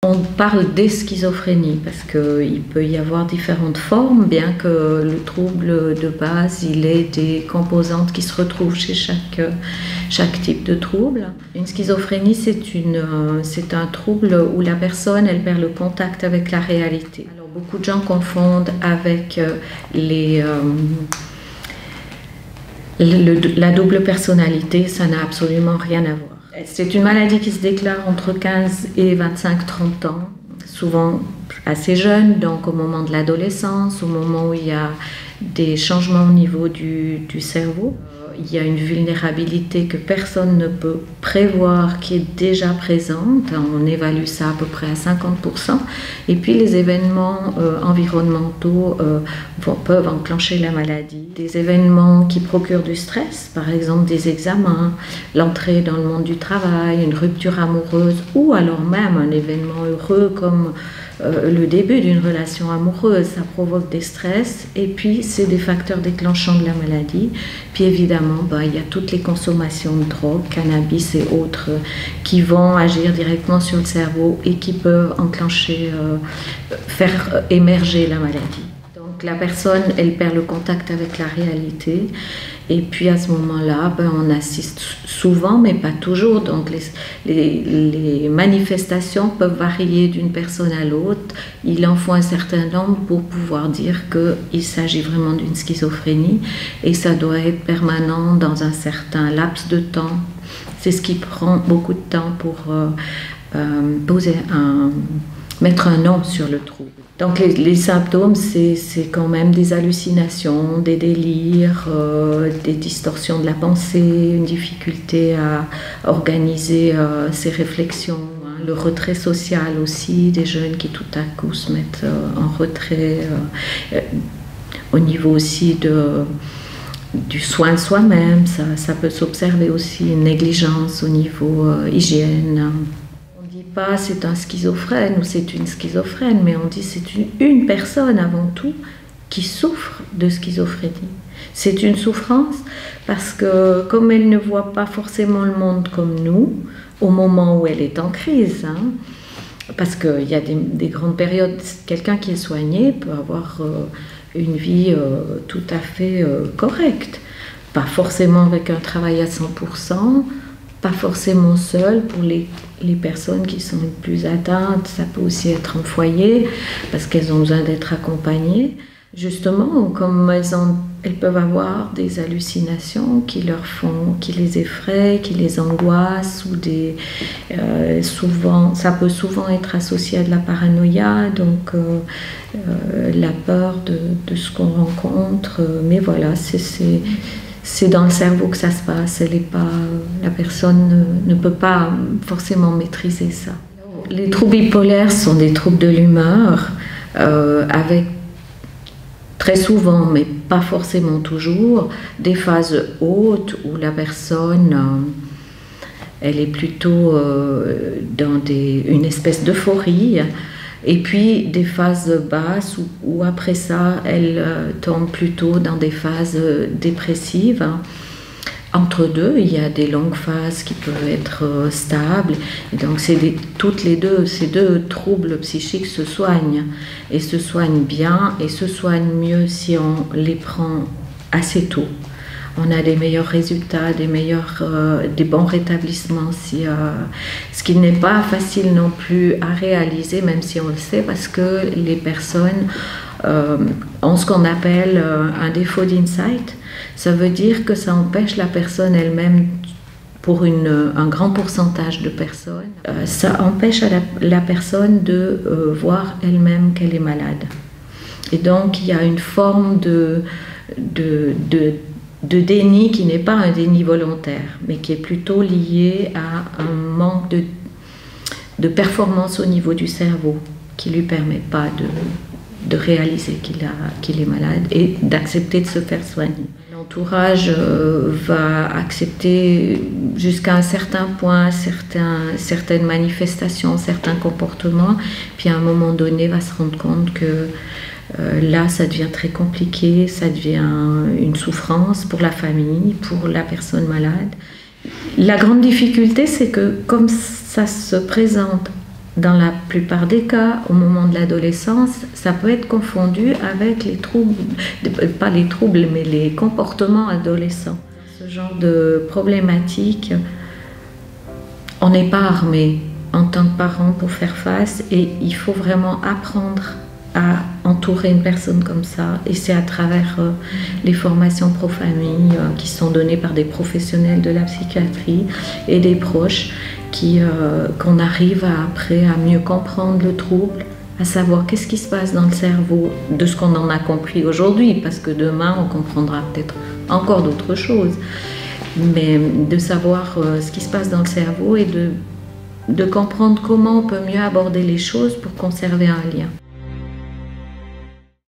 On parle des schizophrénies parce qu'il peut y avoir différentes formes, bien que le trouble de base, il ait des composantes qui se retrouvent chez chaque type de trouble. Une schizophrénie, c'est un trouble où la personne, elle perd le contact avec la réalité. Alors, beaucoup de gens confondent avec la double personnalité, ça n'a absolument rien à voir. C'est une maladie qui se déclare entre 15 et 25-30 ans, souvent assez jeune, donc au moment de l'adolescence, au moment où il y a des changements au niveau du cerveau. Il y a une vulnérabilité que personne ne peut prévoir qui est déjà présente. On évalue ça à peu près à 50%. Et puis les événements environnementaux peuvent enclencher la maladie. Des événements qui procurent du stress, par exemple des examens, l'entrée dans le monde du travail, une rupture amoureuse ou alors même un événement heureux comme le début d'une relation amoureuse, ça provoque des stress et puis c'est des facteurs déclenchants de la maladie. Puis évidemment, il y a toutes les consommations de drogue, cannabis et autres qui vont agir directement sur le cerveau et qui peuvent enclencher, faire émerger la maladie. Donc la personne, elle perd le contact avec la réalité. Et puis à ce moment-là, on assiste souvent, mais pas toujours. Donc les manifestations peuvent varier d'une personne à l'autre. Il en faut un certain nombre pour pouvoir dire qu'il s'agit vraiment d'une schizophrénie. Et ça doit être permanent dans un certain laps de temps. C'est ce qui prend beaucoup de temps pour mettre un nom sur le trouble. Donc les symptômes, c'est quand même des hallucinations, des délires, des distorsions de la pensée, une difficulté à organiser ses réflexions, le retrait social aussi, des jeunes qui tout à coup se mettent en retrait, au niveau aussi du soin de soi-même, ça peut s'observer aussi, une négligence au niveau hygiène. Pas c'est un schizophrène ou c'est une schizophrène, mais on dit c'est une personne avant tout qui souffre de schizophrénie. C'est une souffrance parce que comme elle ne voit pas forcément le monde comme nous, au moment où elle est en crise, parce qu'il y a des grandes périodes, quelqu'un qui est soigné peut avoir une vie tout à fait correcte, pas forcément avec un travail à 100%, pas forcément seul. Pour les personnes qui sont les plus atteintes, ça peut aussi être en foyer parce qu'elles ont besoin d'être accompagnées. Justement, comme elles peuvent avoir des hallucinations qui les effraient, qui les angoissent, ou ça peut souvent être associé à de la paranoïa, donc la peur de ce qu'on rencontre. Mais voilà, c'est dans le cerveau que ça se passe, la personne ne peut pas forcément maîtriser ça. Les troubles bipolaires sont des troubles de l'humeur, avec très souvent, mais pas forcément toujours, des phases hautes où la personne, elle est plutôt dans une espèce d'euphorie, et puis des phases basses où après ça, elle tombe plutôt dans des phases dépressives. Entre deux, il y a des longues phases qui peuvent être stables. Et donc ces deux troubles psychiques se soignent, et se soignent bien, et se soignent mieux si on les prend assez tôt. On a des meilleurs résultats, des bons rétablissements, ce qui n'est pas facile non plus à réaliser, même si on le sait, parce que les personnes ont ce qu'on appelle un défaut d'insight. Ça veut dire que ça empêche la personne elle-même, pour un grand pourcentage de personnes, ça empêche la personne de voir elle-même qu'elle est malade. Et donc il y a une forme de déni qui n'est pas un déni volontaire, mais qui est plutôt lié à un manque de performance au niveau du cerveau, qui ne lui permet pas de réaliser qu'il est malade et d'accepter de se faire soigner. L'entourage va accepter jusqu'à un certain point certaines manifestations, certains comportements, puis à un moment donné va se rendre compte que là, ça devient très compliqué, ça devient une souffrance pour la famille, pour la personne malade. La grande difficulté, c'est que comme ça se présente dans la plupart des cas, au moment de l'adolescence, ça peut être confondu avec les troubles, pas les troubles, mais les comportements adolescents. Ce genre de problématique, on n'est pas armé en tant que parent pour faire face et il faut vraiment apprendre à entourer une personne comme ça. Et c'est à travers les formations pro-famille qui sont données par des professionnels de la psychiatrie et des proches qu'on arrive après à mieux comprendre le trouble, à savoir qu'est-ce qui se passe dans le cerveau de ce qu'on en a compris aujourd'hui, parce que demain on comprendra peut-être encore d'autres choses, mais de savoir ce qui se passe dans le cerveau et de comprendre comment on peut mieux aborder les choses pour conserver un lien.